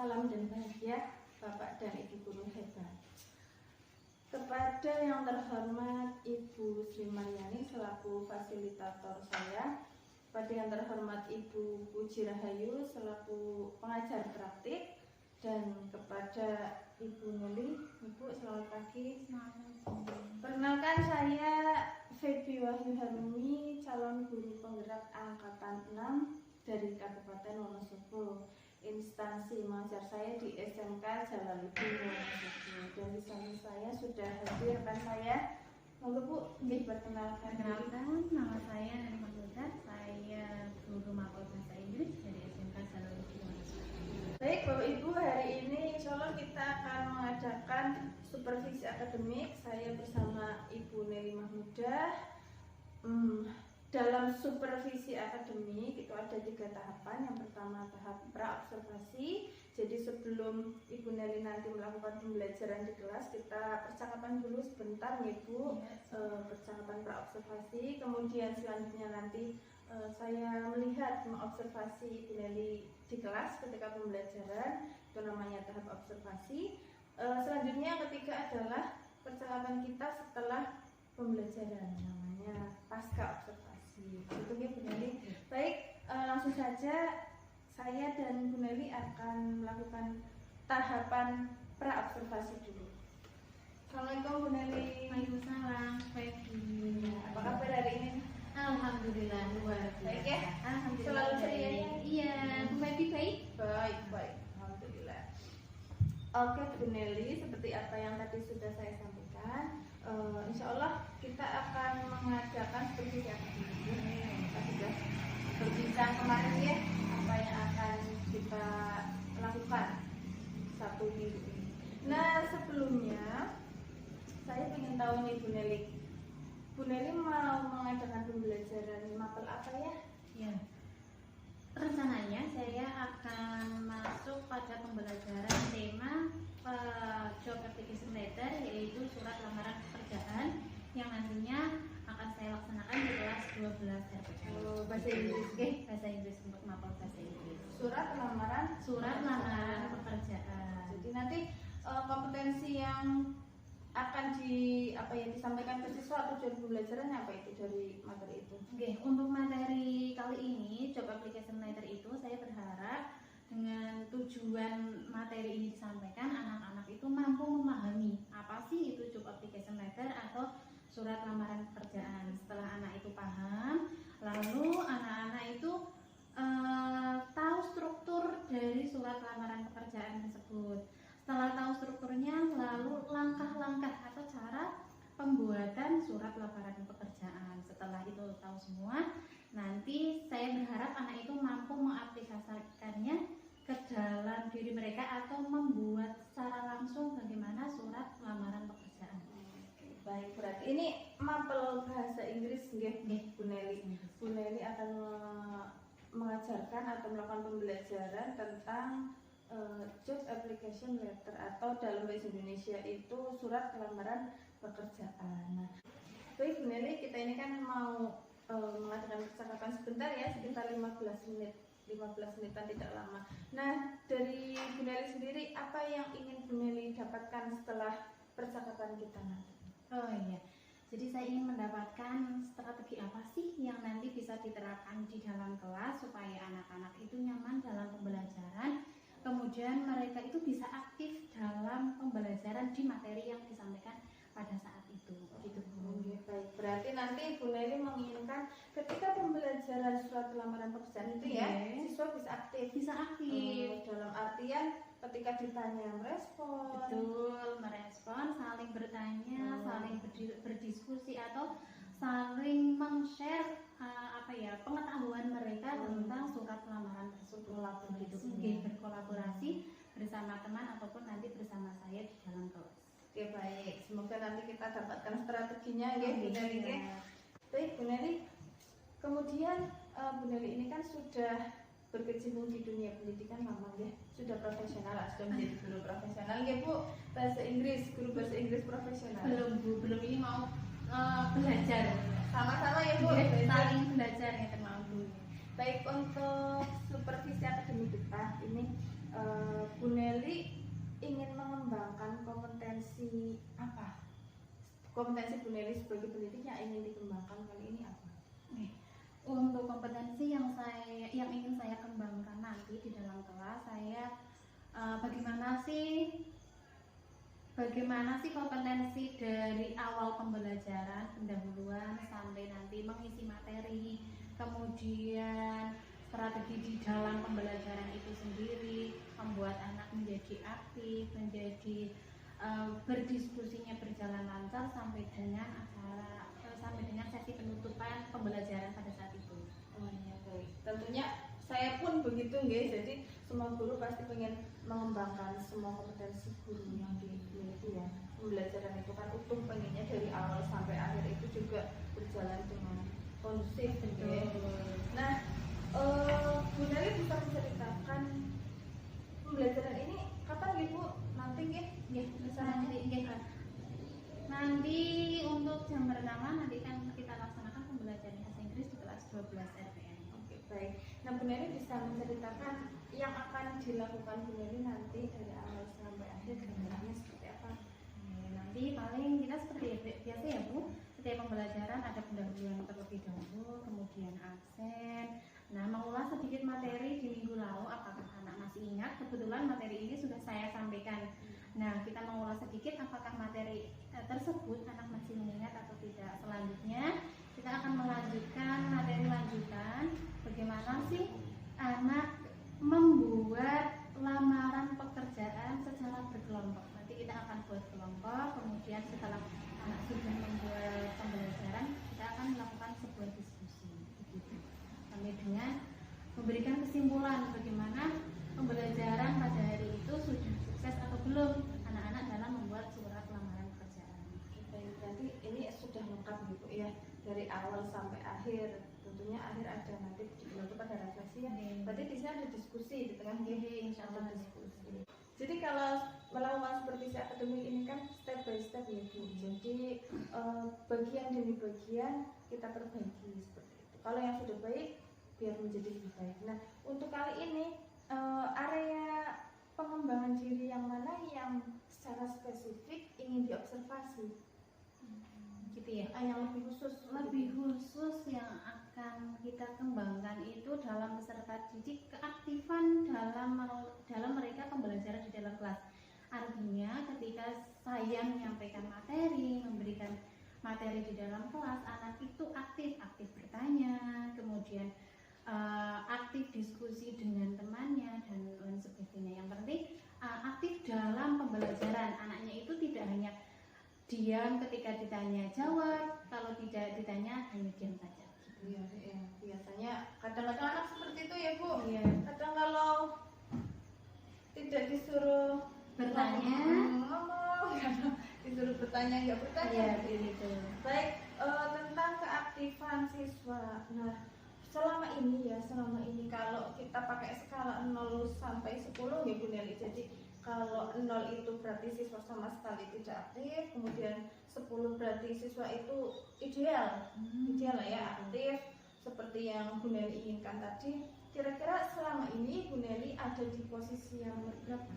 Salam dan bahagia Bapak dan Ibu guru hebat. Kepada yang terhormat Ibu Sri Maryani selaku fasilitator saya, kepada yang terhormat Ibu Puji Rahayu selaku pengajar praktik, dan kepada Ibu Neli. Ibu, selamat pagi. Perkenalkan, saya Febi Wahyu Harumi, calon guru penggerak angkatan 6 dari Kabupaten Wonosobo. Instansi mengajar saya di SMK Jalaluddin Wonosobo. Dan di samping saya sudah hadir rekan saya. Monggo Bu, perkenalkan. Nama saya Nani Mahmudah. Saya guru mapel bahasa Inggris dari SMK Jalaluddin Wonosobo. Baik Bapak Ibu, hari ini insya Allah kita akan mengadakan supervisi akademik. Saya bersama Ibu Neli Mahmudah. Dalam supervisi akademik itu ada 3 tahapan. Yang pertama tahap praobservasi. Jadi sebelum Ibu Neli nanti melakukan pembelajaran di kelas, kita percakapan dulu sebentar ya Bu, percakapan praobservasi. Kemudian selanjutnya nanti saya melihat mengobservasi Ibu Neli di kelas ketika pembelajaran, itu namanya tahap observasi. Selanjutnya ketiga adalah percakapan kita setelah pembelajaran, namanya pasca observasi. Itu ya Bu Neli. Baik, langsung saja saya dan Bu Neli akan melakukan tahapan pra-observasi dulu. Assalamualaikum Bu Neli. Waalaikumsalam. Baik. Apa kabar hari ini? Alhamdulillah luar biasa. Baik ya? Alhamdulillah. Selalu ceria ya? Iya, Bu Febi baik. Baik. Alhamdulillah. Oke Bu Neli, seperti apa yang tadi sudah saya sampaikan, insya Allah kita akan mengadakan seperti yang kita sudah berbincang kemarin ya, apa yang akan kita lakukan satu minggu ini. Nah sebelumnya saya ingin tahu nih Bu Neli mau mengadakan pembelajaran mapel apa ya? Ya. Rencananya saya akan masuk pada pembelajaran tema job application letter, yaitu surat lamaran pekerjaan yang nantinya akan saya laksanakan di kelas 12 RPK. Bahasa Inggris, Bahasa Inggris untuk mapel bahasa Inggris. Surat lamaran pekerjaan. Jadi nanti kompetensi yang akan disampaikan ke siswa tujuan pembelajarannya apa itu dari materi itu? Oke, untuk materi kali ini job application letter itu saya berharap dengan tujuan materi ini disampaikan, anak-anak itu mampu memahami apa sih itu job application letter atau surat lamaran pekerjaan. Setelah anak itu paham, lalu anak-anak itu tahu struktur dari surat lamaran pekerjaan tersebut. Setelah tahu strukturnya, lalu langkah-langkah atau cara pembuatan surat lamaran pekerjaan. Setelah itu tahu semua, nanti saya berharap anak itu mampu mengaplikasikannya ke dalam diri mereka atau membuat secara langsung bagaimana surat lamaran pekerjaan. Baik, berarti ini mapel bahasa Inggris nggih Bu Neli. Bu Neli akan mengajarkan atau melakukan pembelajaran tentang job application letter atau dalam bahasa Indonesia itu surat lamaran pekerjaan. Nah, baik Bu Neli, kita ini kan mau mengadakan percakapan sebentar ya, sekitar 15 menitan tidak lama. Nah, dari Bu Neli sendiri apa yang ingin Bu Neli dapatkan setelah percakapan kita nanti? Oh iya, jadi saya ingin mendapatkan strategi apa sih yang nanti bisa diterapkan di dalam kelas supaya anak-anak itu nyaman dalam pembelajaran, kemudian mereka itu bisa aktif dalam pembelajaran di materi yang disampaikan pada saat itu. Gitu Bu. Baik, berarti nanti Bu Neli menginginkan ketika pembelajaran surat lamaran pekerjaan itu ya, siswa bisa aktif. Bisa aktif. Dalam artian ketika ditanya merespon. Betul, merespon, saling bertanya, saling berdiskusi atau saling meng-share pengetahuan mereka tentang surat lamaran tersebut. Berkolaborasi bersama teman ataupun nanti bersama saya di dalam kelas. Oke, baik. Semoga nanti kita dapatkan strateginya ya Bu Neli. Baik Bu Neli. Kemudian Bu Neli ini kan sudah berkecimpung di dunia pendidikan lama ya, sudah profesional lah, sudah menjadi guru profesional ya Bu, guru bahasa Inggris profesional. Belum ini mau belajar. Sama-sama ya Bu, saling belajar ya teman-teman. Baik, untuk supervisi akademik kita ini Bu Nelly ingin mengembangkan kompetensi apa? Kompetensi Bu Nelly sebagai pendidik yang ingin dikembangkan kali ini apa? Untuk kompetensi yang ingin saya kembangkan nanti di dalam kelas, saya bagaimana sih kompetensi dari awal pembelajaran, pendahuluan sampai nanti mengisi materi, kemudian strategi di dalam pembelajaran itu sendiri, membuat anak menjadi aktif, menjadi berdiskusinya berjalan lancar sampai dengan sesi penutupan pembelajaran pada saat itu. Oh iya, baik. Tentunya saya pun begitu guys. Jadi semua guru pasti pengen mengembangkan semua kompetensi guru yang dimiliki ya. Pembelajaran itu kan utuh, pengennya dari awal sampai akhir itu juga berjalan dengan kondusif gitu ya. Nah, Bu Nelly bisa menceritakan pembelajaran ini kapan gitu? Nanti nanti untuk jam pertama nanti kan kita laksanakan pembelajaran bahasa Inggris di kelas 12 RPM. Oke, baik. Nah, Bu Nelly bisa menceritakan yang akan dilakukan Bu Nelly nanti dari awal sampai akhir, gambarannya seperti apa? Nanti paling kita seperti biasa ya Bu, setiap pembelajaran ada pendahuluan terlebih dahulu, kemudian absen. Nah, mengulas sedikit materi di minggu lalu, apakah anak masih ingat? Kebetulan materi ini sudah saya sampaikan. Nah, kita mengulas sedikit apakah materi tersebut anak masih mengingat atau tidak. Selanjutnya, kita akan melanjutkan materi lanjutan. Bagaimana sih anak membuat lamaran pekerjaan secara berkelompok. Nanti kita akan buat kelompok, kemudian setelah anak sudah membuat pembelajaran, kita akan melakukan sebuah diskusi. Begitu. Sampai dengan memberikan kesimpulan bagaimana pembelajaran pada hari itu sudah sukses atau belum anak-anak dalam membuat surat lamaran pekerjaan. Berarti ini sudah lengkap gitu ya, dari awal sampai akhir. Tentunya akhir ada nanti dilakukan pada refleksi ya. Berarti di sini ada diskusi di tengah Insya Allah diskusi. Jadi kalau melakukan seperti si akademik ini kan step by step ya Bu. Jadi bagian demi bagian kita perbaiki seperti itu. Kalau yang sudah baik biar menjadi lebih baik. Nah, untuk kali ini area pengembangan diri yang mana yang secara spesifik ingin diobservasi? Gitu ya. Yang Lebih khusus yang akan kita kembangkan itu dalam peserta didik keaktifan dalam mereka pembelajaran di dalam kelas. Artinya ketika saya menyampaikan materi, memberikan materi di dalam kelas, anak itu aktif bertanya, kemudian aktif diskusi dengan temannya dan lain sebagainya. Yang penting aktif dalam pembelajaran. Anaknya itu tidak hanya diam ketika ditanya jawab, kalau tidak ditanya hanya diam saja. Iya, biasanya kadang-kadang anak seperti itu ya Bu. Iya. Kadang kalau tidak disuruh Bertanya, ngomong, disuruh bertanya nggak bertanya. iya begitu. Baik, tentang keaktifan siswa. Nah, selama ini kalau kita pakai skala 0 sampai 10 ya Bu Nelly. Jadi kalau 0 itu berarti siswa sama sekali tidak aktif, kemudian 10 berarti siswa itu ideal lah ya, aktif seperti yang Bu Nelly inginkan tadi. Kira-kira selama ini Bu Nelly ada di posisi yang berapa?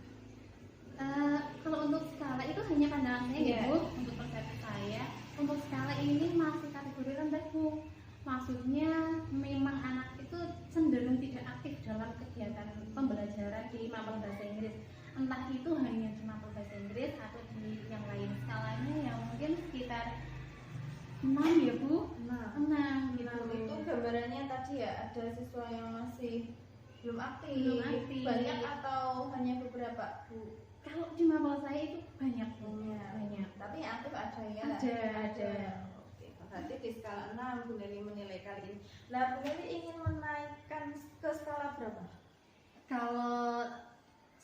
Kalau untuk skala itu hanya pandangan saya ya Bu, untuk persepsi saya. Untuk skala ini masih kategori rendah Bu. Maksudnya memang anak itu cenderung tidak aktif dalam kegiatan pembelajaran di mapel bahasa Inggris. Entah itu hanya di mapel bahasa Inggris atau di yang lain. Skalanya yang mungkin sekitar 6 ya Bu. 6 gitu. Itu gambarannya tadi ya, ada siswa yang masih belum aktif. Banyak atau hanya beberapa Bu? Kalau di mapel saya itu banyak Bu. Banyak. Tapi yang aktif ada ya? Ada. Berarti di skala 6 Bu Nelly menilai kali ini. Nah, Bu Nelly ingin menaikkan ke skala berapa? Kalau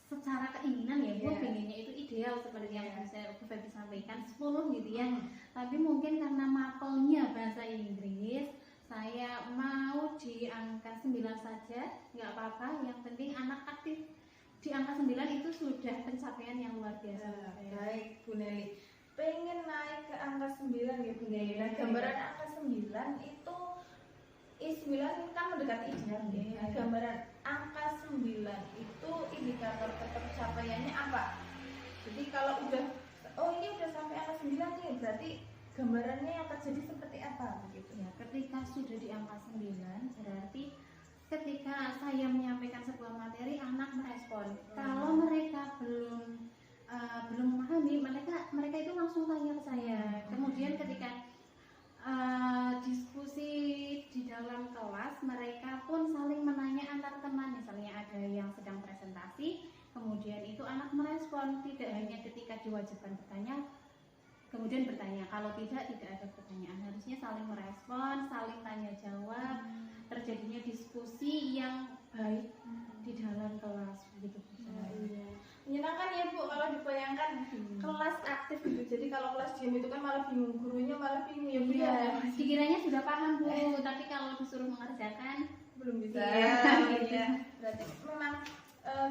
secara keinginan ya Bu, Yeah. pengennya itu ideal seperti yang saya sampaikan 10 gitu ya. Tapi mungkin karena mapelnya bahasa Inggris, saya mau di angka 9 saja, nggak apa-apa. Yang penting anak aktif di angka 9 itu sudah pencapaian yang luar biasa. Baik Bu Nelly, pengen naik ke angka 9 ya Bu Nelly. Nah, gambaran angka 9 itu 9 kan mendekati ideal ya. Gambaran angka 9 itu indikator kalau udah ini udah sampai angka 9 nih, berarti gambarannya yang terjadi seperti apa begitu? Ya, ketika sudah di angka 9 berarti ketika saya menyampaikan sebuah materi anak merespon. Kalau mereka belum memahami, mereka itu langsung tanya ke saya. Kemudian ketika diskusi di dalam kelas, mereka pun saling menanya antar teman. Misalnya ada yang sedang presentasi, kemudian itu anak merespon, tidak hanya ketika diwajibkan bertanya kemudian bertanya, kalau tidak ada pertanyaan. Harusnya saling merespon, saling tanya jawab, terjadinya diskusi yang baik di dalam kelas begitu. Iya. Menyenangkan ya Bu kalau dibayangkan kelas aktif gitu. Jadi kalau kelas diam itu kan malah bingung, gurunya malah bingung ya Bu ya. Dikiranya sudah paham Bu, tapi kalau disuruh mengerjakan belum bisa. Iya. Berarti memang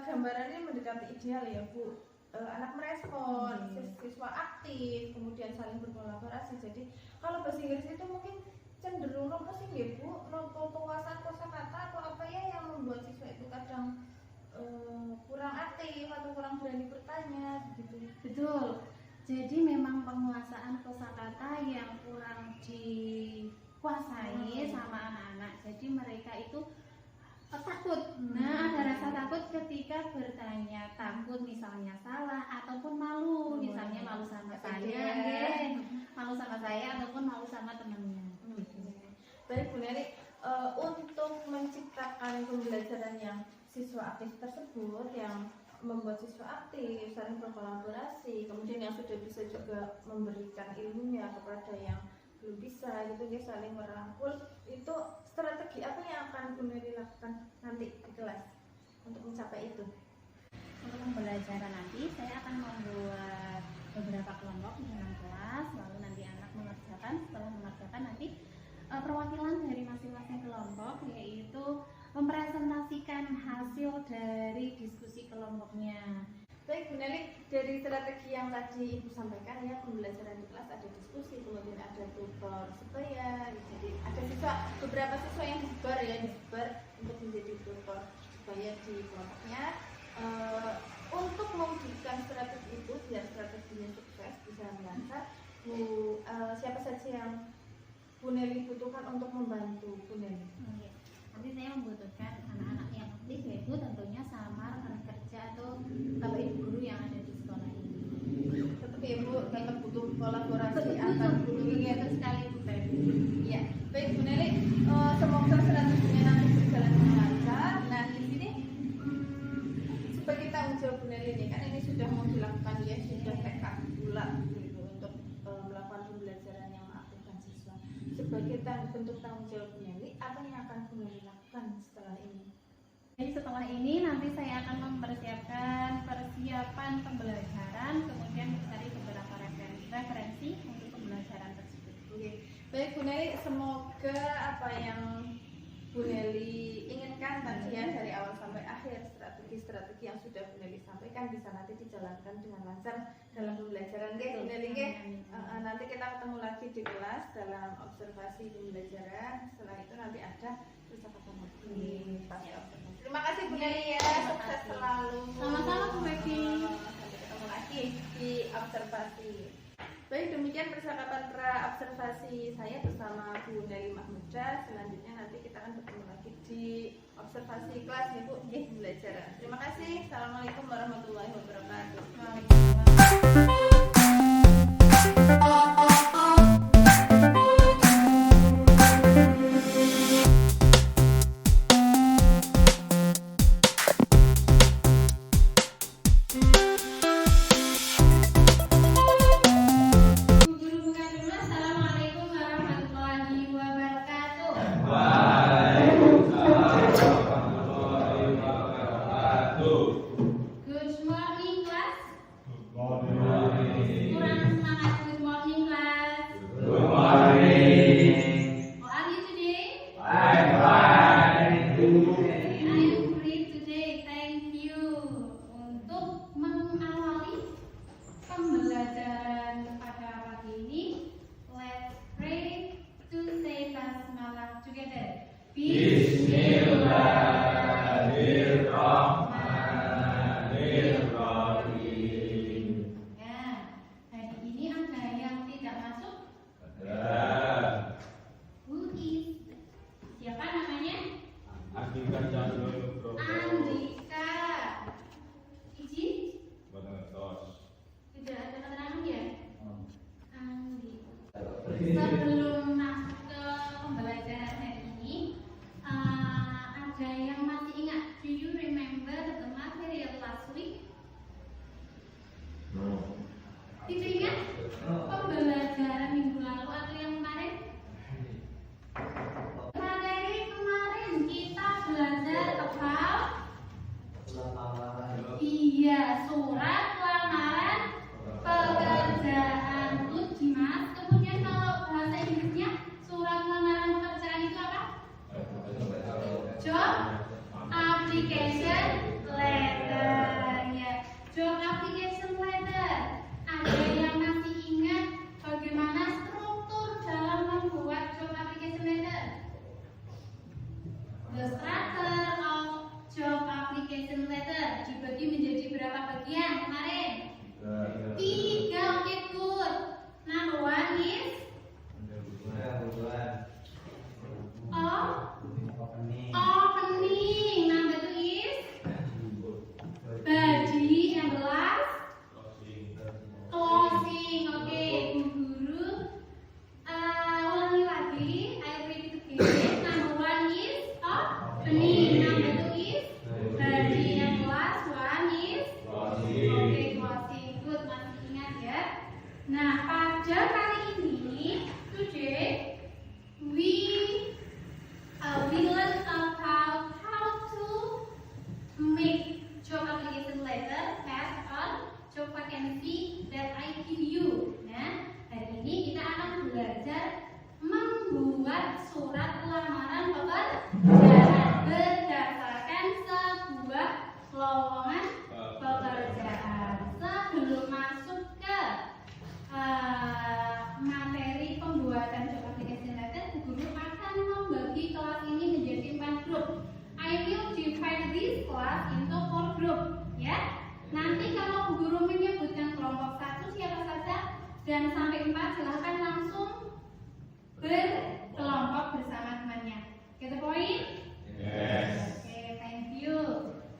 gambarannya mendekati ideal ya Bu. Anak merespon, siswa aktif, kemudian saling berkolaborasi. Jadi kalau bahasa Inggris itu mungkin cenderung apa sih ya Bu, penguasaan kosakata atau apa ya yang membuat siswa itu kadang kurang aktif atau kurang berani bertanya gitu. Betul. Jadi memang penguasaan kosakata yang kurang dikuasai sama anak-anak. Jadi mereka itu takut. Nah, ada rasa takut ketika bertanya, takut misalnya salah ataupun malu, misalnya malu sama saya, malu sama saya ataupun malu sama temannya. Baik Bu Neri, untuk menciptakan pembelajaran yang siswa aktif tersebut, yang membuat siswa aktif, saling berkolaborasi, kemudian yang sudah bisa juga memberikan ilmunya kepada yang belum bisa gitu ya, saling merangkul, itu strategi apa yang akan Bu Neri lakukan nanti di kelas untuk mencapai itu? Untuk pembelajaran nanti saya akan membuat beberapa kelompok di dalam kelas, lalu nanti anak mengerjakan. Setelah mengerjakan nanti perwakilan dari masing-masing kelompok yaitu mempresentasikan hasil dari diskusi kelompoknya. Baik Bu Neri, dari strategi yang tadi Ibu sampaikan ya, pembelajaran di kelas ada diskusi, kemudian ada tutor supaya jadi ada beberapa siswa yang disebar untuk menjadi tutor supaya di kelompoknya. Untuk mewujudkan strategi itu biar strateginya sukses bisa lancar, siapa saja yang Bu Neri butuhkan untuk membantu Bu Neri? Nanti saya membutuhkan anak-anak yang aktif, yaitu tentunya sama rekan kerja atau bapak ibu guru yang ada di sekolah ini. Tetap ya Bu, tetap butuh kolaborasi antar guru ini ya sekali Bu Neri. Iya, baik Bu Neri, semoga strateginya nanti berjalan dengan lancar. Nah di sini sebagai tanggung jawab Bu Neri ini kan ini sudah mau dilakukan ya, sudah tekad bulat gitu untuk melakukan pembelajaran yang mengaktifkan siswa. Sebagai bentuk tanggung jawab Bu Neri, apa yang akan Bu Neri lakukan setelah ini? Jadi setelah ini nanti saya akan mempersiapkan persiapan pembelajaran, kemudian mencari beberapa referensi untuk pembelajaran tersebut. Oke. Baik Bu Neri, semoga apa yang Bu Neri inginkan tadi ya dari awal sampai akhir, strategi-strategi yang sudah Bu Neri sampaikan bisa nanti dijalankan dengan lancar dalam pembelajaran. Bu Neri, nanti kita ketemu lagi di kelas dalam observasi pembelajaran. Setelah itu nanti ada percakapan lagi. Terima kasih Bu Neri ya, sukses selalu. Sama-sama Bu Becky. Sampai ketemu lagi di observasi. Baik, demikian percakapan pra-observasi saya bersama Bu Neri Mahmuda. Selanjutnya nanti kita akan bertemu lagi di observasi kelas nih Bu, pembelajaran. Terima kasih. Assalamualaikum warahmatullahi wabarakatuh. Good morning, class. Good morning. Sebelum masuk ke pembelajaran hari ini, ada yang masih ingat? Do you remember the material last week? Tidak ingat? Pembelajaran minggu lalu atau yang kemarin? Materi kemarin kita belajar about surat lamaran pekerjaan. Good, Dimas. Kemudian kalau bahasa Inggrisnya surat lamaran pekerjaan itu apa? Job application letter. Ya, job application letter. Ada yang masih ingat bagaimana struktur dalam membuat job application letter? The structure of job application letter dibagi menjadi berapa bagian kemarin? 3. Oke, good. Number 1 is opening. Number 2 is body. Number last closing. Oke, Bu Guru. Ulangi lagi. I repeat again. Number 1 is opening. Number 2 is body. Yang last one is oke, closing. Good, masih ingat ya. Nah, pada kali ini today we learn about how to make job application letter based on job vacancy that I give you. Nah, hari ini kita akan belajar membuat surat lamaran pekerjaan berdasarkan sebuah lowongan pekerjaan. Sebelum masuk ke materi pembuatan job application letter, guru akan membagi kelas ini menjadi 4 grup. I will divide this class into 4 group, ya. Nanti kalau guru menyebutkan kelompok 1 siapa saja dan sampai 4 silahkan langsung berkelompok bersama temannya. Get the point? Yes. Okay, thank you.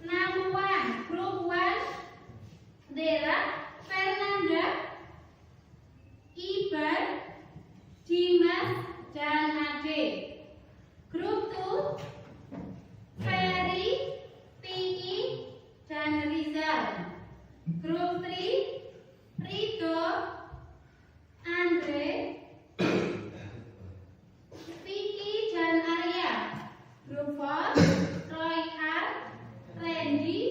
Number 1, group 1, Dera, Fernanda, Iban, Dimas, dan Ade. Group 2, Ferry, Piki, dan Rizal. Group 3, Rido, Andre, Vicky, dan Arya. Group 4, Royhar, Randy,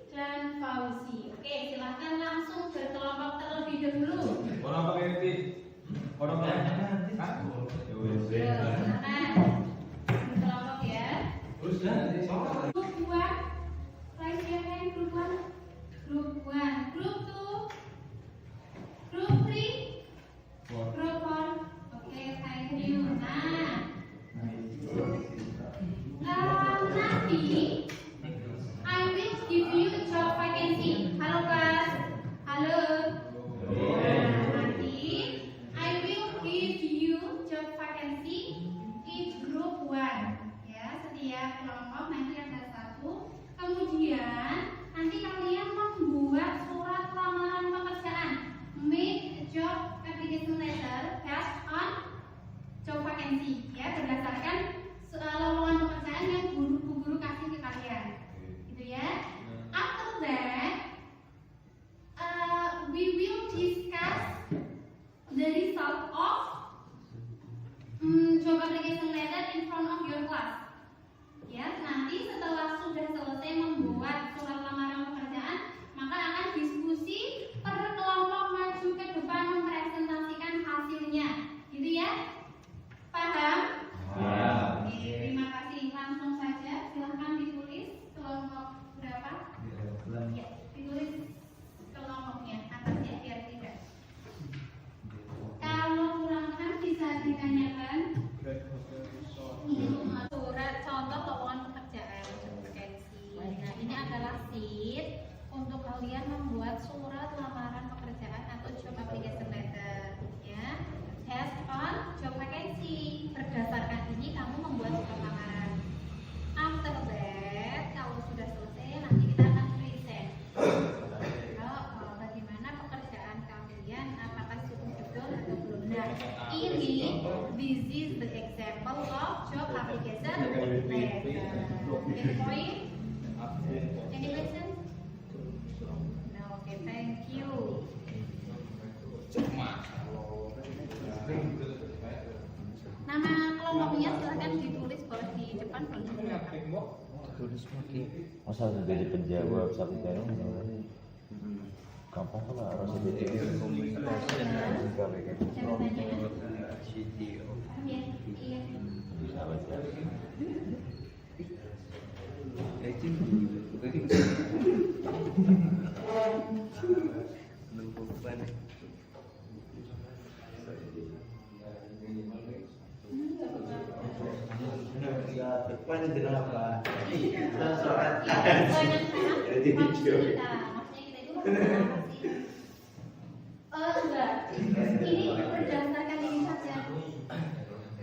dan Fauzi. Oke, silahkan langsung berkelompok terlebih dahulu. Orang pakai nanti. Orang pakai nanti. Silakan berkelompok ya. Terus nanti. Group 1, raise your hand. Group 1, Group 1, Group 2, Group 3, Group 4. Oke, thank you. Nanti I will give you job vacancy. Halo kelas. Halo. Nanti I will give you job vacancy each group 1. Ya, setiap kelompok nanti ada 1. Kemudian nanti kalian membuat surat lamaran pekerjaan. Make job application letter based on job vacancy. Ya, berdasarkan lowongan pekerjaan yang guru kasih ke kalian. Gitu ya. After that, we will discuss the result of job application letter in front of your class. Ya, nanti setelah sudah selesai membuat surat lamaran pekerjaan, maka akan diskusi per kelompok maju ke depan mempresentasikan hasilnya. Gitu ya? Paham? Oke, terima kasih. Langsung saja, silahkan ditulis kelompok berapa? Ya, ditulis kelompoknya atasnya biar tidak. Kalau kurang paham bisa ditanyakan. Surat Nah, this is the example of job application letter. Any point? Any question? No, okay, thank you. Nama kelompoknya silahkan ditulis boleh di depan boleh di belakang. Tulis lagi. Masa jadi penjawab satu kali gampang kan harus jadi komunikasi dan Iya. bisa baca. Depan itu apa? Soal Jadi maksudnya kita itu enggak. Ini berdasarkan ini saja.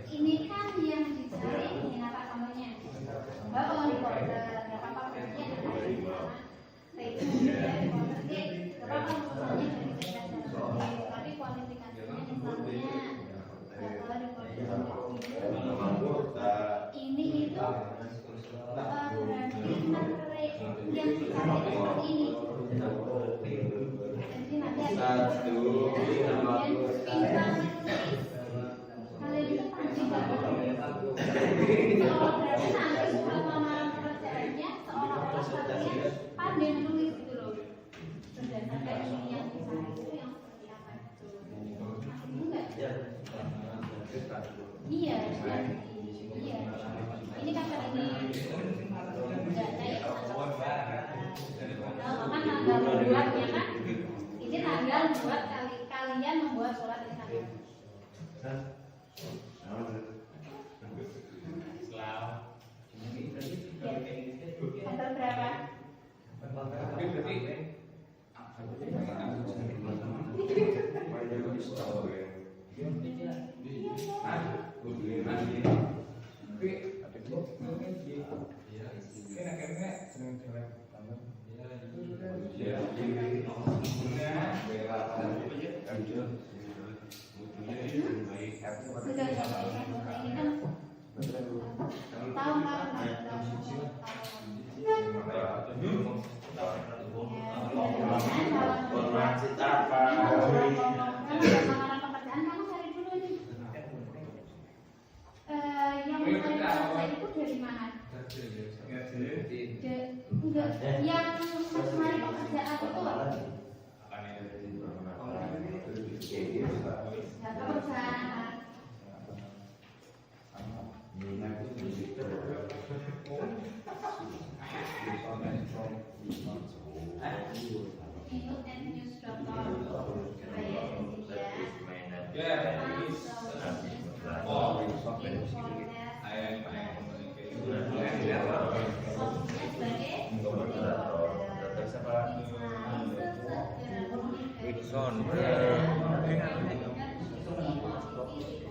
Ini kan yang dicari ini apa namanya? Oh, recorder. Enggak apa-apa berarti ada di sana. Tapi kualifikasinya misalnya ini itu berarti yang dicari seperti ini. Jadi nanti ada kemudian bintang tulis kalian itu pasti banget. Berarti nanti selama pekerjaannya seolah-olah kalian pandai menulis gitu loh. Berdasarkan ini yang dicari itu yang seperti apa itu. Enggak? Iya. Iya. Ini kan karena ini data ya. Kan tanggal membuatnya kan. Ini tanggal buat kalian membuat surat ini. Tanggal berapa? Yang mencari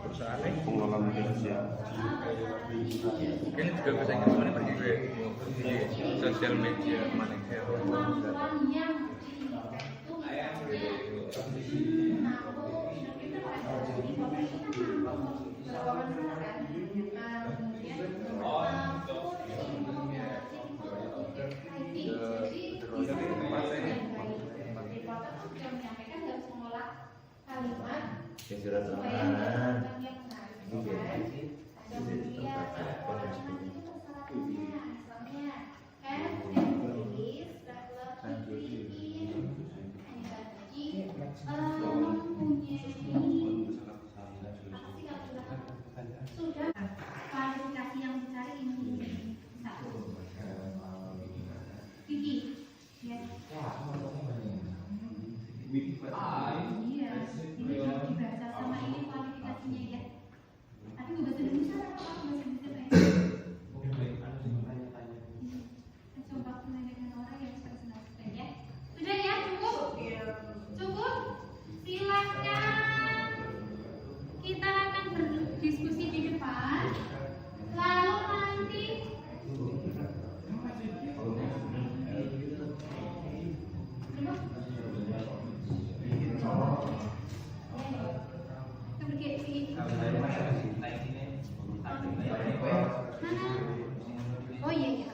pekerjaan itu pengalaman kerja. Ini juga bisa ngomongin pergi gue di sosial media mana kemampuan yang Oh iya, iya.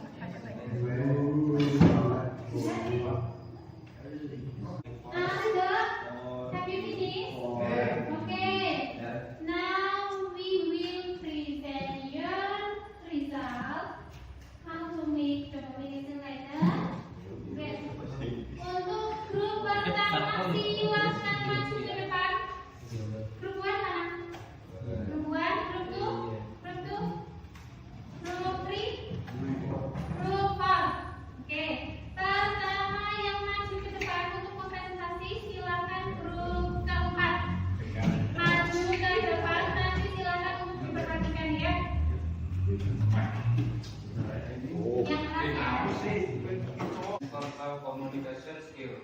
Have you finished? Okay. Now we will present your result. How to make the application letter? Untuk grup pertama silakan maju ke depan. Grup 1 mana? Grup 1, grup 2, grup 2, grup 3, grup 4. Oke. Pertama yang maju ke depan untuk presentasi silakan grup keempat. Maju ke depan, nanti silakan untuk diperhatikan ya. Yang terakhir. Social communication skill.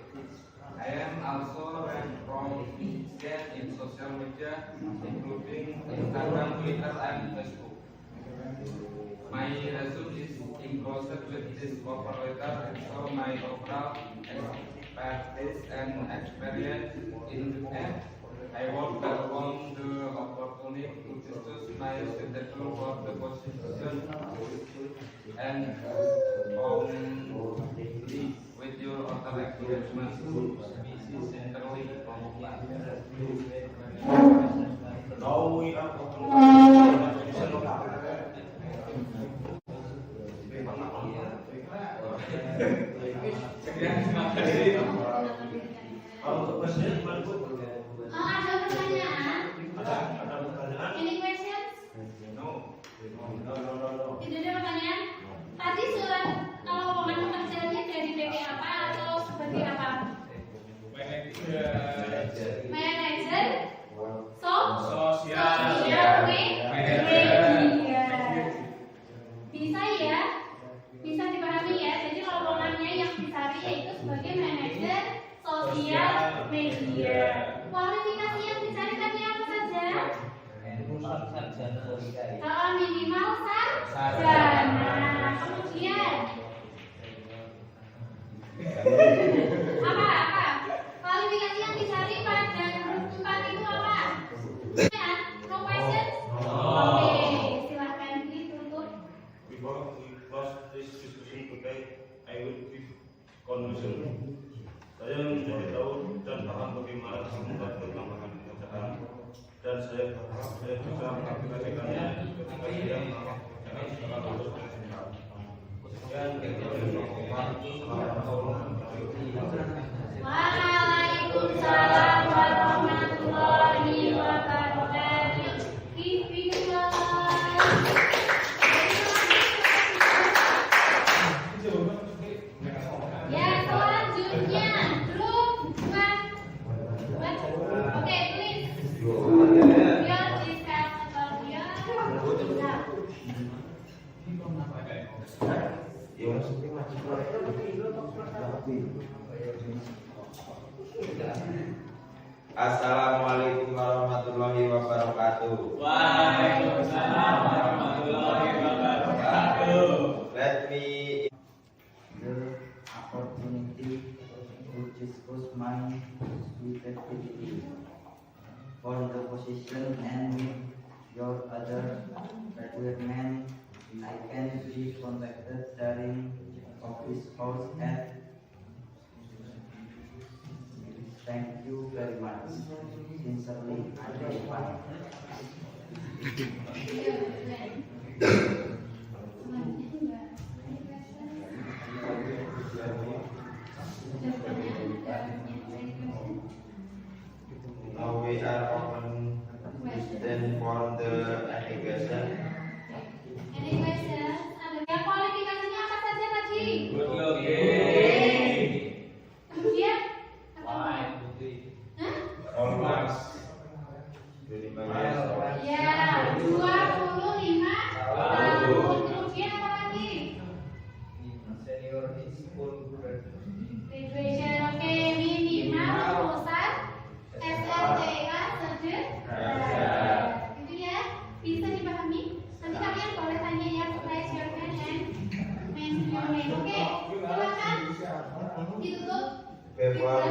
I am also proficient in social media, including Instagram, Twitter, and Facebook. My resume is enclosed with this cover letter, so my overall expertise and experience in the app. I would welcome the opportunity to discuss my suitable for the position and with your other acknowledgement. Sincerely, Now we are open untuk presiden Ada pertanyaan? ada pertanyaan? Any questions? No. Tidak ada pertanyaan? Tadi surat kalau lowongan pekerjaannya dari BP apa atau seperti apa? Manager. Sosial media. Bisa ya? Bisa dipahami ya? Jadi lowongannya yang dicari yaitu sebagai manajer sosial media. Kualifikasi yang dicari tadi apa saja? Minimal sarjana. Kemudian apa? Kualifikasi yang dicari pada grup 4 itu apa? No questions? Oke, silakan ditutup. Before we close this discussion today, I will give conclusion. Saya menjadi tahu dan paham bagaimana membuat perkembangan pekerjaan, dan saya berharap saya bisa mengaplikasikannya ketika saya melakukan secara lulus profesional. Dan Waalaikumsalam warahmatullahi wabarakatuh. Ya, selanjutnya grup 2. Oke, please. Your discuss about your result. Assalamualaikum warahmatullahi wabarakatuh. Waalaikumsalam warahmatullahi wabarakatuh. Let me the opportunity to discuss my suitability for the position and your other requirement. I can be contacted during office hours at. Thank you very much. Sincerely, Andre. now we are open then for the application. Any questions? Yang kualifikasinya apa saja tadi? Good looking. Kemudian? Fine. Hah? all marks. Ya, 25 tahun. Kemudian apa lagi? Senior in school Graduation, oke, minimal lulusan SLTA sederhana. Itu ya, bisa dipahami? Nanti kalian boleh tanya ya, raise your hand and mention your name. Oke, silakan ditutup. Before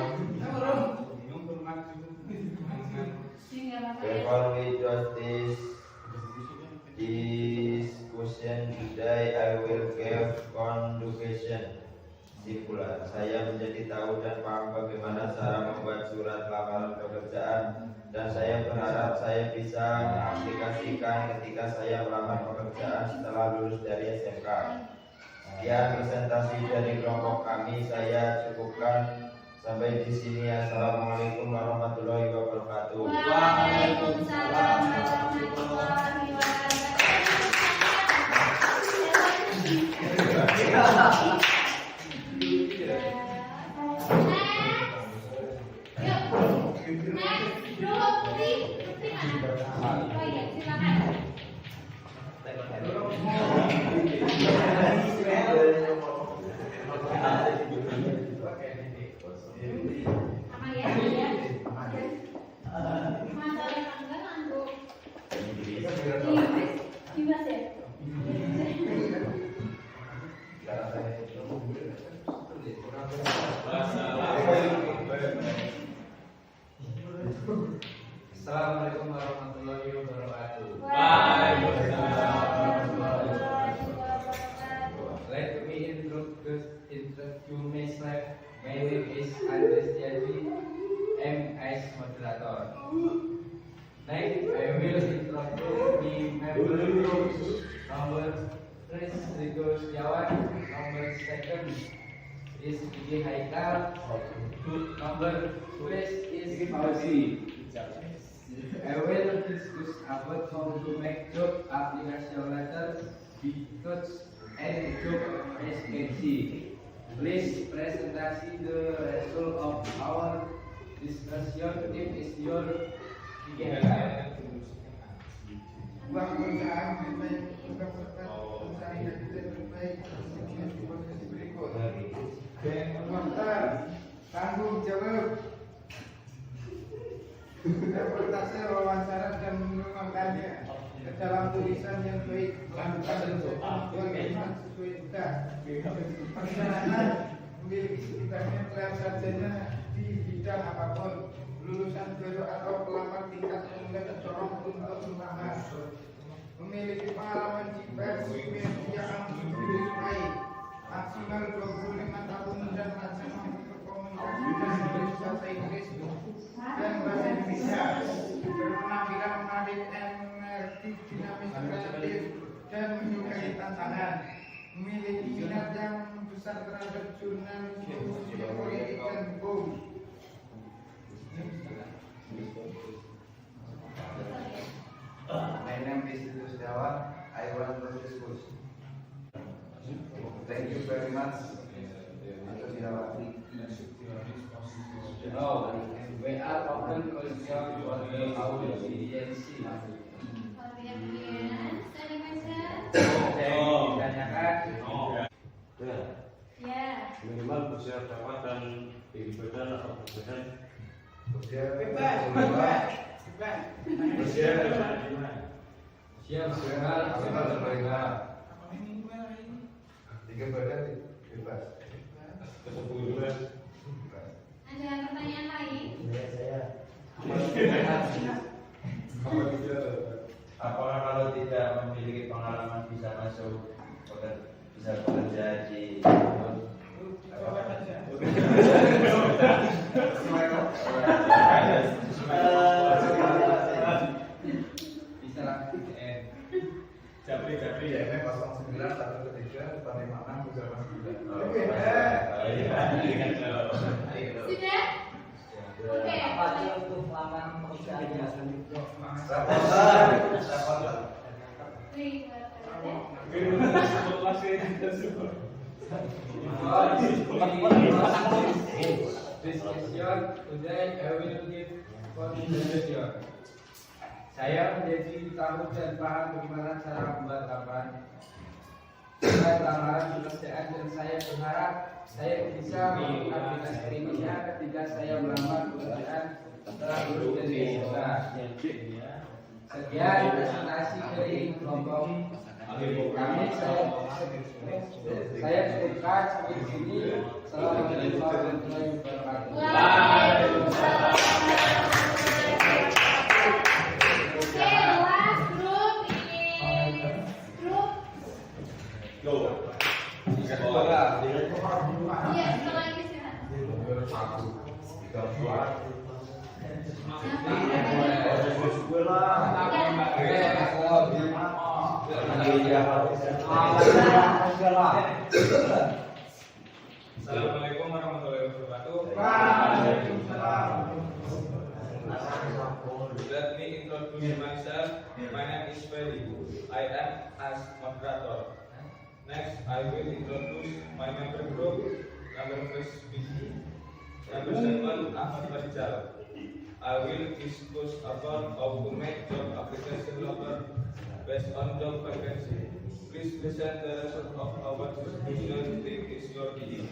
Nggak apa-apa ya. we without this discussion today, I will give contribution. Simpulan, saya menjadi tahu dan paham bagaimana cara membuat surat lamaran pekerjaan, dan saya berharap saya bisa mengaplikasikan ketika saya melamar pekerjaan setelah lulus dari SMK. Sekian presentasi dari kelompok kami, saya cukupkan sampai di sini. Assalamualaikum warahmatullahi wabarakatuh. Waalaikumsalam warahmatullahi wabarakatuh. Assalamualaikum warahmatullahi wabarakatuh. Let me introduce myself. My name is Andres Jadi. I'm as moderator. Next, I will introduce the members. Number 3 Rigo Setiawan. Number 2 is Didi Haikal. Number 2 is Fauzi. I will discuss about how to make job application letter because and job vacancy. Please presentasi the result of our discussion. It is your pekerjaan tanggung jawab reportase wawancara dan mengembangkannya ke dalam tulisan yang baik, lakukan kemampuan sesuai tugas. Perjalanan memiliki setidaknya gelar sarjana di bidang apapun, lulusan baru atau pelamar tingkat rendah tercorong untuk melamar, memiliki pengalaman di pers media yang disukai, maksimal 25 tahun dan macam komunikasi dan bahasa Inggris dan bahasa Indonesia, berpenampilan menarik, energi, dinamis, kreatif, dan menyukai tantangan, memiliki minat yang besar terhadap jurnalisme, politik, dan hukum. My name is Didi Setiawan. I want to discuss. Thank you very much. Now, we are open question for the audience. Minimal usia berapa dan tinggi badan atau badan? Bebas. Usia Siap bergerak. Tiga badan bebas. ke-10 Ada pertanyaan lain? Apakah kalau tidak memiliki pengalaman bisa masuk bisa bekerja di Japri JM 09 113 Pandemangan Pusat Sudah? Oke. Apa sih untuk lamaran pekerjaannya? Discussion today I will give contribution. Saya menjadi tahu dan paham bagaimana cara membuat lamaran pekerjaan, dan saya berharap saya bisa mengaplikasikannya ketika saya melamar pekerjaan setelah lulus dari SMK. Sekian presentasi dari kelompok kami. Saya cukupkan sampai di sini. Assalamualaikum warahmatullahi wabarakatuh. Oke. Assalamualaikum warahmatullahi wabarakatuh. Let me introduce myself. My name is Ferry. I am as moderator. Next, I will introduce my member group. Number first BC. Number 7, Ahmad Farijal. I will discuss about how to make job application longer based on job vacancy. Please listen the result of our discussion. Think is your key.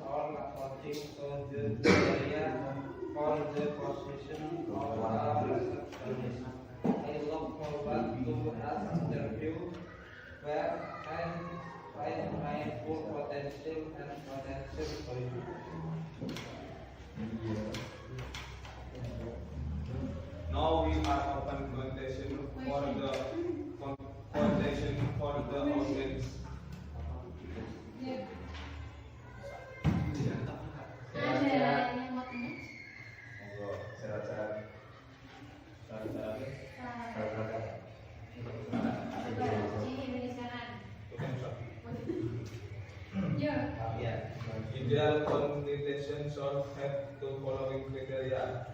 All according to the area for the position of our receptionist. I look forward to an interview where I find my full potential and potential for you. Now we are open quotation for the audience. Ada yang mau tanya? Ideal communication should have the following criteria: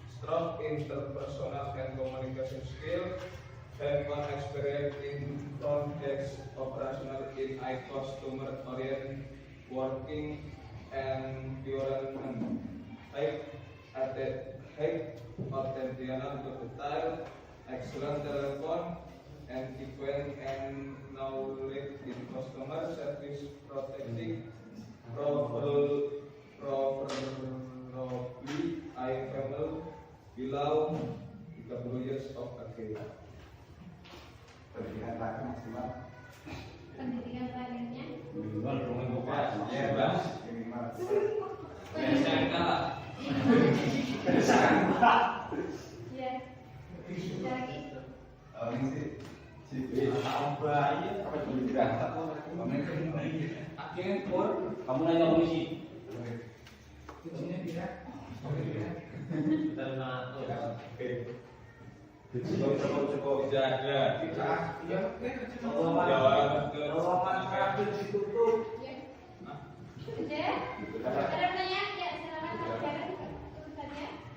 strong interpersonal and communication skill, hands-on experience in context operational in a customer-oriented working environment, high attention to detail, excellent telephone and event and knowledge in customer service, protecting probably I travel below 30 years of age. Pendidikan lainnya? Kamu nanya polisi. Cukup jaga.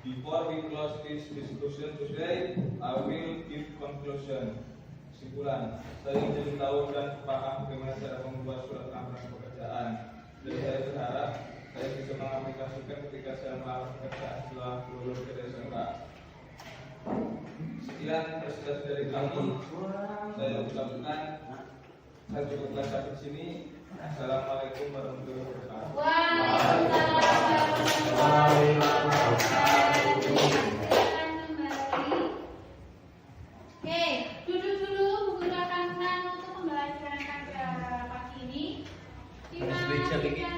Before we close this discussion today, I will give conclusion. Kesimpulan, saya ingin tahu dan paham bagaimana cara membuat surat lamaran pekerjaan. Dan saya berharap saya bisa mengaplikasikan ketika saya melamar pekerjaan setelah lulus dari SMA. Sekian presentasi dari kami. Saya ucapkan saya cukupkan sampai sini. Assalamualaikum warahmatullahi wabarakatuh. Oke, duduk dulu, buku rekaman untuk pembelajaran pada pagi ini. Terima kasih ya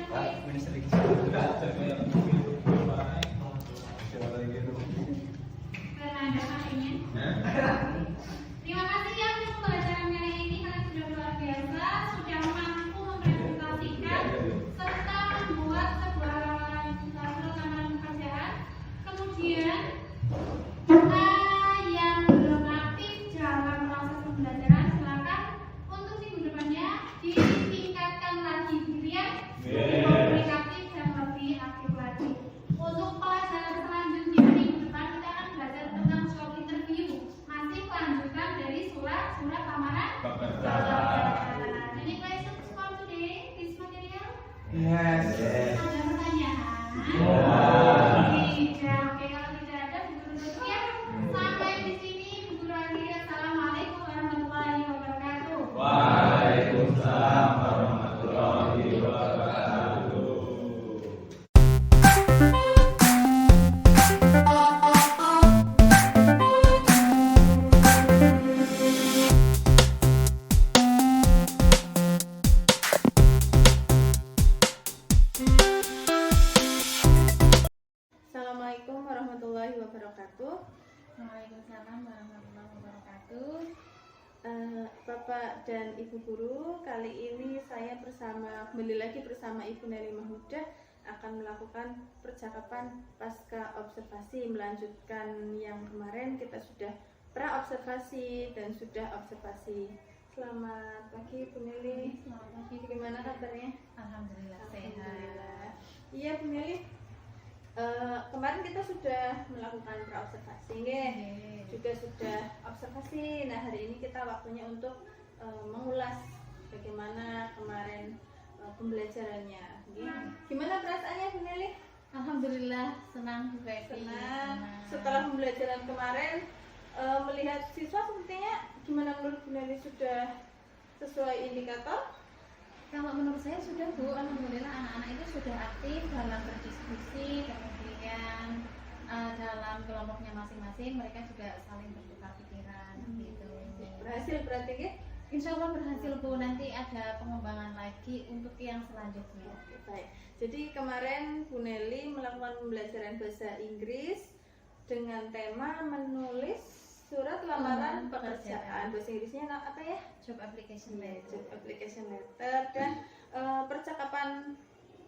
untuk pembelajaran kali ini. Kalian sudah luar biasa, sudah mampu mempresentasikan serta membuat sebuah lamaran pekerjaan. Kemudian yang belum aktif dalam proses pembelajaran, silakan untuk minggu depannya ditingkatkan lagi, gitu ya, lebih komunikatif dan lebih aktif lagi. Untuk pelajaran selanjutnya minggu depan kita akan belajar tentang job interview, masih kelanjutan dari surat lamaran pekerjaan. Any questions for today, this material? Yes. Ada pertanyaan? Tidak. Oke, kalau tidak ada, buku tutup ya. Sampai di sini buku lagi. Assalamualaikum warahmatullahi wabarakatuh. Waalaikumsalam warahmatullahi wabarakatuh. Assalamualaikum warahmatullahi wabarakatuh. Waalaikumsalam warahmatullahi wabarakatuh. Bapak dan Ibu Guru, kali ini saya kembali lagi bersama Ibu Nelly Mahmudah akan melakukan percakapan pasca observasi, melanjutkan yang kemarin kita sudah pra observasi dan sudah observasi. Selamat pagi Bu Neli. Selamat pagi. Gimana kabarnya? Alhamdulillah sehat. Alhamdulillah. Iya Bu Neli. Kemarin kita sudah melakukan pra observasi, juga sudah observasi. Nah hari ini kita waktunya untuk mengulas bagaimana kemarin pembelajarannya. Gimana perasaannya Bu Neli? Alhamdulillah senang Bu Febi. Senang. Setelah pembelajaran kemarin melihat siswa sepertinya gimana menurut Bu Neli, sudah sesuai indikator? Kalau menurut saya sudah Bu, alhamdulillah anak-anak itu sudah aktif dalam berdiskusi, kemudian dalam kelompoknya masing-masing mereka juga saling bertukar pikiran gitu. Berhasil berarti ya? Insya Allah berhasil Bu, nanti ada pengembangan lagi untuk yang selanjutnya. Oke, baik. Jadi kemarin Bu Neli melakukan pembelajaran bahasa Inggris dengan tema menulis surat lamaran pekerjaan. Bahasa Inggrisnya apa ya? Job application letter. Job application letter. Dan percakapan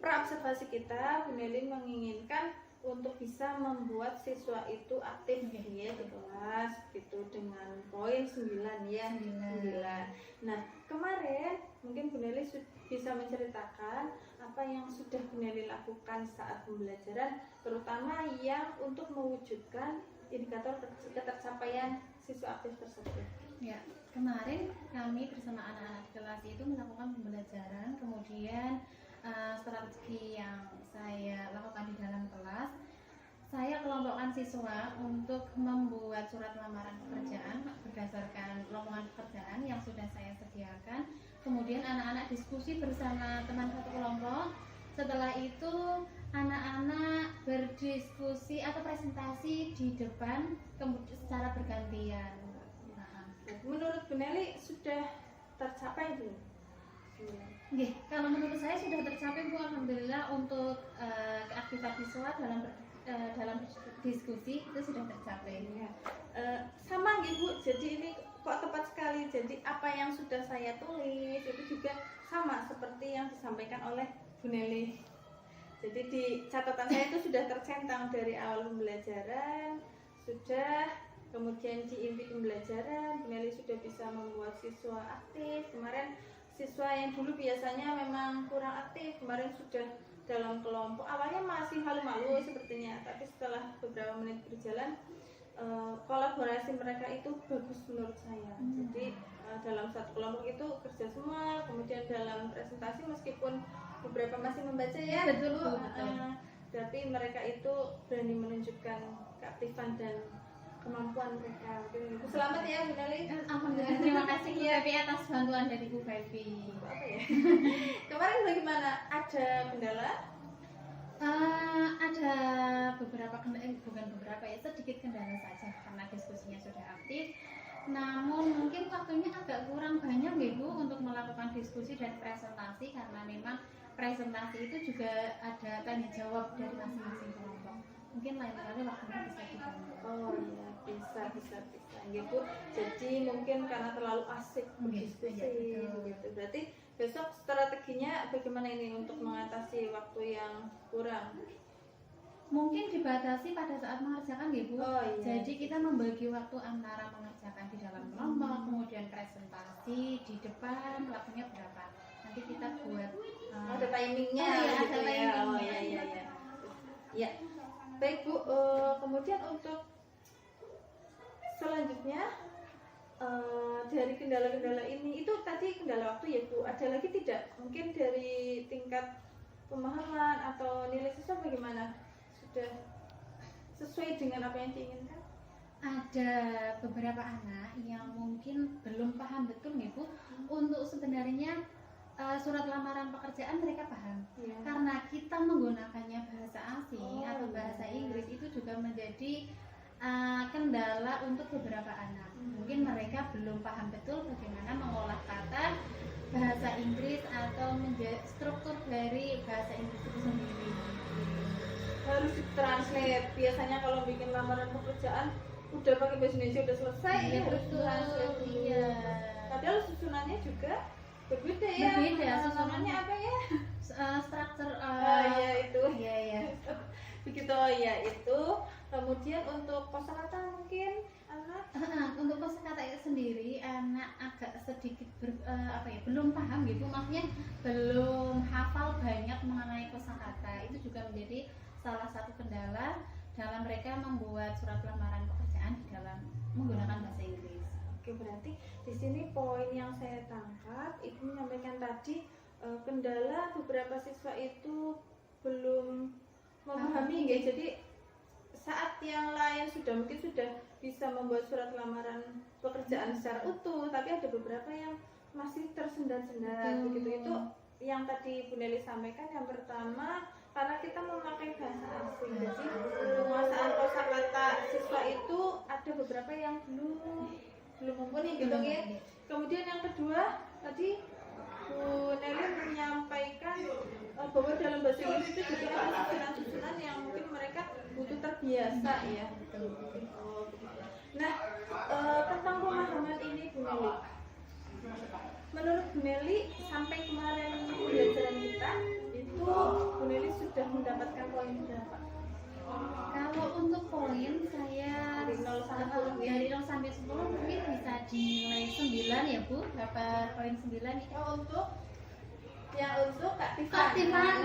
pra observasi kita, Bu Neli menginginkan untuk bisa membuat siswa itu aktif ya di kelas gitu dengan poin 9 ya. 9. Nah kemarin mungkin Bu Neli bisa menceritakan apa yang sudah Bu Neli lakukan saat pembelajaran, terutama yang untuk mewujudkan indikator ketercapaian siswa aktif tersebut. Ya, kemarin kami bersama anak-anak kelas itu melakukan pembelajaran, kemudian strategi yang saya lakukan di dalam kelas, saya kelompokkan siswa untuk membuat surat lamaran pekerjaan berdasarkan lowongan pekerjaan yang sudah saya sediakan. Kemudian anak-anak diskusi bersama teman satu kelompok. Setelah itu anak-anak berdiskusi atau presentasi di depan kemudian secara bergantian. Menurut Bu Neli sudah tercapai belum? Nggih, kalau menurut saya sudah tercapai Bu, alhamdulillah untuk keaktifan siswa dalam diskusi itu sudah tercapai. Ya. Sama nggih Bu, jadi ini kok tepat sekali. Jadi apa yang sudah saya tulis itu juga sama seperti yang disampaikan oleh Bu Neli. Jadi di catatan saya itu sudah tercentang dari awal pembelajaran, sudah, kemudian di inti pembelajaran Bu Neli sudah bisa membuat siswa aktif. Kemarin siswa yang dulu biasanya memang kurang aktif, kemarin sudah dalam kelompok. Awalnya masih malu-malu sepertinya, tapi setelah beberapa menit berjalan kolaborasi mereka itu bagus menurut saya. Jadi dalam satu kelompok itu kerja semua, kemudian dalam presentasi meskipun beberapa masih membaca ya, betul. Tapi mereka itu berani menunjukkan keaktifan dan kemampuan mereka. Selamat ya Bu Neli. Alhamdulillah, terima kasih Bu Febi atas bantuan dari Bu Febi. Apa ya? Kemarin bagaimana? Ada kendala? Ada beberapa kendala, bukan beberapa ya, sedikit kendala saja karena diskusinya sudah aktif. Namun mungkin waktunya agak kurang banyak ya Bu untuk melakukan diskusi dan presentasi, karena memang presentasi itu juga ada tanya jawab dari masing-masing kelompok. Mungkin lain kali waktunya bisa dibantu. Oh iya, bisa gitu. Jadi mungkin karena terlalu asik berdiskusi gitu. Berarti besok strateginya bagaimana ini untuk mengatasi waktu yang kurang? Mungkin dibatasi pada saat mengerjakan ya Bu. Oh, iya. Jadi kita membagi waktu antara mengerjakan di dalam kelompok, kemudian presentasi di depan, waktunya berapa. Nanti kita buat ada timingnya. Oh, iya, gitu ada ya. timingnya. Oh iya. Ya. Baik Bu, kemudian untuk selanjutnya dari kendala-kendala ini, itu tadi kendala waktu ya Bu, ada lagi tidak? Mungkin dari tingkat pemahaman atau nilai siswa bagaimana? Sudah sesuai dengan apa yang diinginkan? Ada beberapa anak yang mungkin belum paham betul nih Bu, untuk sebenarnya surat lamaran pekerjaan mereka paham, karena kita menggunakannya bahasa asing atau bahasa Inggris itu juga menjadi kendala untuk beberapa anak. Mungkin mereka belum paham betul bagaimana mengolah kata bahasa Inggris atau struktur dari bahasa Inggris itu sendiri. Harus ditranslate. Biasanya kalau bikin lamaran pekerjaan udah pakai bahasa Indonesia udah selesai, Iya, harus betul. ditranslate dulu. Iya. Padahal susunannya juga berbeda ya. Berbeda, Namanya apa ya? Struktur Iya itu. situ ya itu. Kemudian untuk kosakata mungkin anak Untuk kosakata itu sendiri anak agak sedikit belum paham gitu, maksudnya belum hafal banyak mengenai kosakata. Itu juga menjadi salah satu kendala dalam mereka membuat surat lamaran pekerjaan di dalam menggunakan bahasa Inggris. Oke, berarti di sini poin yang saya tangkap Ibu menyampaikan tadi kendala beberapa siswa itu belum memahami ya. Jadi saat yang lain mungkin sudah bisa membuat surat lamaran pekerjaan secara utuh, tapi ada beberapa yang masih tersendat-sendat begitu. Itu yang tadi Bu Nelly sampaikan. Yang pertama, karena kita memakai bahasa asing, jadi penguasaan kosakata siswa itu ada beberapa yang belum mumpuni gitu ya. Kemudian yang kedua, tadi Bu Nelly menyampaikan bahwa dalam bahasa Inggris itu juga ada susunan-susunan yang mungkin mereka butuh terbiasa ya. Nah, tentang pemahaman ini Bu Nelly, menurut Bu Nelly sampai kemarin pembelajaran kita itu Bu Nelly sudah mendapatkan poin berapa? Kalau untuk poin saya Dari 0 sampai 10 ya? dari 0 sampai 10 mungkin bisa dinilai 9 ya Bu, dapat poin 9 ya. Untuk keaktifan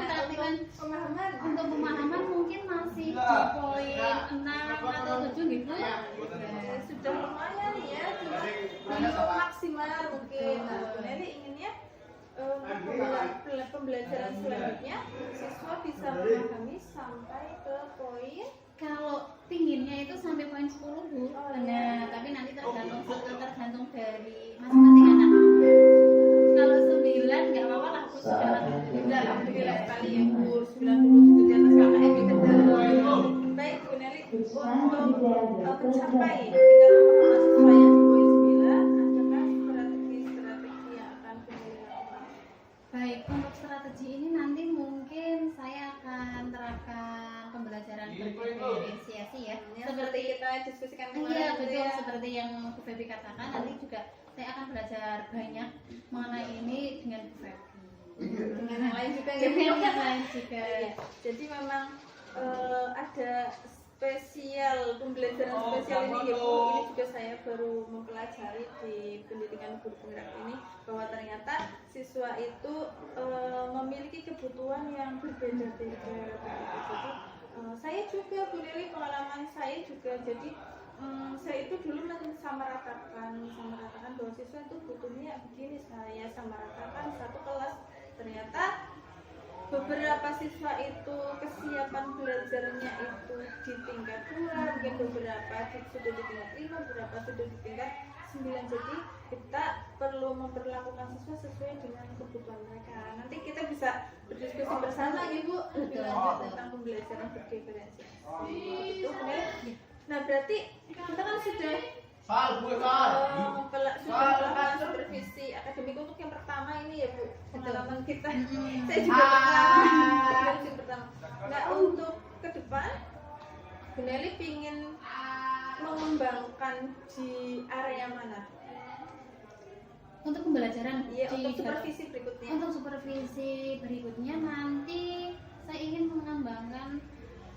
pemahaman. Untuk pemahaman mungkin masih di poin 6 atau 7 gitu. Sudah lumayan ya, cuma belum maksimal mungkin. Nah, Bu Nelly inginnya pembelajaran selanjutnya siswa bisa memahami sampai ke poin. Kalau pinginnya itu sampai poin 10 Bu. Nah, tapi nanti tergantung dari masing-masing anak. Kalau 9 nggak apa-apa lah, Bu. Sudah alhamdulillah sekali ya Bu, 90 di atas KKM itu. Baik Bu Nelly, untuk mencapai tingkat pemahaman siswa yang di poin 9, adakah strategi-strategi yang akan Bu Nelly lakukan? Baik, untuk strategi ini nanti mungkin saya akan terapkan pembelajaran berdiferensiasi ya. Seperti kita diskusikan kemarin. Iya gitu betul, ya. seperti yang Bu Febi katakan, nanti juga saya akan belajar banyak mengenai ini dengan Bu Febi. Dengan yang lain juga ya. Dengan yang lain juga. Iya. Jadi memang ada pembelajaran spesial ini ya Bu. Ini juga saya baru mempelajari di pendidikan guru penggerak ini, bahwa ternyata siswa itu memiliki kebutuhan yang berbeda-beda. Jadi saya juga Bu Nelly, pengalaman saya juga, jadi saya itu dulu mensamaratakan bahwa siswa itu butuhnya begini, saya samaratakan satu kelas. Ternyata beberapa siswa itu kesiapan belajarnya itu di tingkat 2, mungkin beberapa sudah di tingkat 5, beberapa sudah di tingkat 9. Jadi kita perlu memperlakukan siswa sesuai dengan kebutuhan mereka. Nanti kita bisa berdiskusi bersama ya Bu lebih lanjut tentang pembelajaran berdiferensiasi. Itu benar. Nah, berarti kita kan sudah melakukan supervisi akademik untuk yang pertama ini ya Bu, pengalaman kita. Saya juga pengalaman pertama. Nah, untuk ke depan Bu Nelly ingin mengembangkan di area mana? Untuk pembelajaran untuk supervisi berikutnya. Untuk supervisi berikutnya nanti saya ingin mengembangkan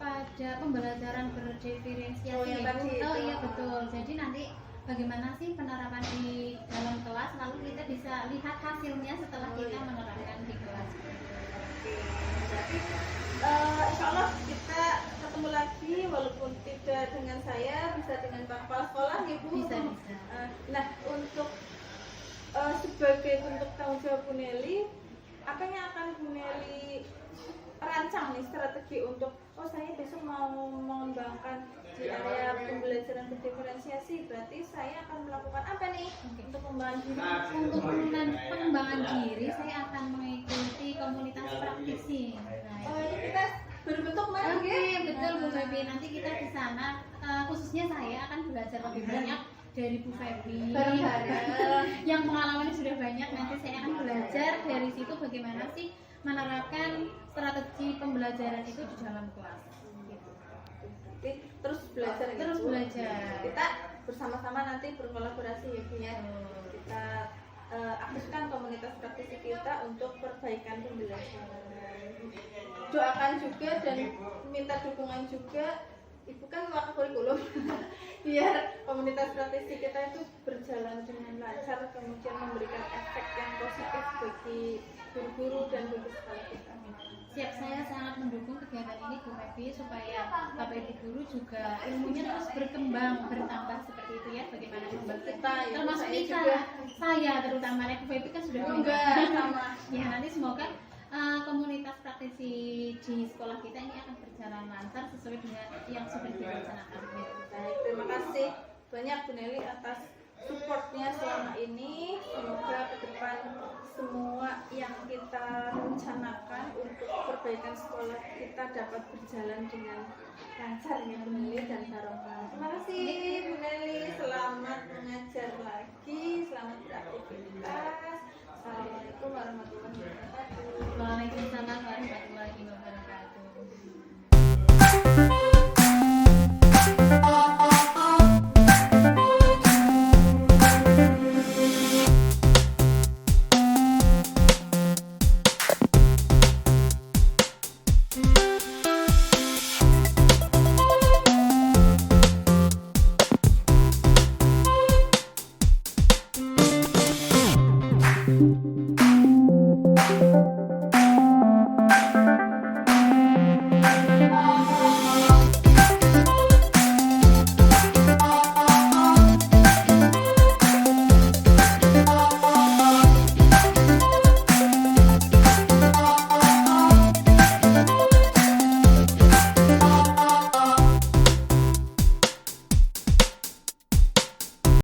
pada pembelajaran berdiferensiasi. Iya betul. Jadi nanti bagaimana sih penerapan di dalam kelas, lalu kita bisa lihat hasilnya setelah kita menerapkan di kelas. Berarti insya Allah kita ketemu lagi, walaupun tidak dengan saya, bisa dengan Pak Kepala Sekolah ya Bu. Bisa. Nah, untuk sebagai bentuk tanggung jawab Bu Nelly, apa yang akan Bu Nelly rancang nih strategi untuk saya besok mau mengembangkan di area pembelajaran berdiferensiasi, berarti saya akan melakukan apa nih untuk pengembangan diri? Untuk pengembangan diri saya akan mengikuti komunitas praktisi. Ini kita berbentuk mana? Betul Bu Febi, nanti kita di sana khususnya saya akan belajar lebih banyak dari Bu Febi. Yang pengalamannya sudah banyak, nanti saya akan belajar dari situ bagaimana sih menerapkan strategi pembelajaran itu di dalam kelas. Terus belajar ya, terus belajar. Kita bersama-sama nanti berkolaborasi ya Bu ya. Kita aktifkan komunitas praktisi kita untuk perbaikan pembelajaran. doakan juga dan minta dukungan juga. Ibu kan wakil kurikulum biar komunitas praktisi kita itu berjalan dengan lancar, kemudian memberikan efek yang positif bagi guru-guru dan bagi sekolah kita. Siap, saya sangat mendukung kegiatan ini Bu Febi supaya Bapak Ibu guru juga ilmunya terus berkembang, bertambah seperti itu ya. Bagaimana membantu Kita, ya, termasuk saya kita, juga. saya terutama Bu Febi kan sudah Enggak, sama. Ya nanti semoga komunitas praktisi di sekolah kita ini akan berjalan lancar sesuai dengan yang sudah direncanakan. Baik, terima kasih banyak Bu Nelly atas supportnya selama ini. Semoga ke depan semua yang kita rencanakan untuk perbaikan sekolah kita dapat berjalan dengan lancar ya Bu Nelly dan barokah. Terima kasih Bu Nelly, selamat mengajar lagi, selamat beraktivitas. Assalamualaikum warahmatullahi wabarakatuh. Waalaikumsalam.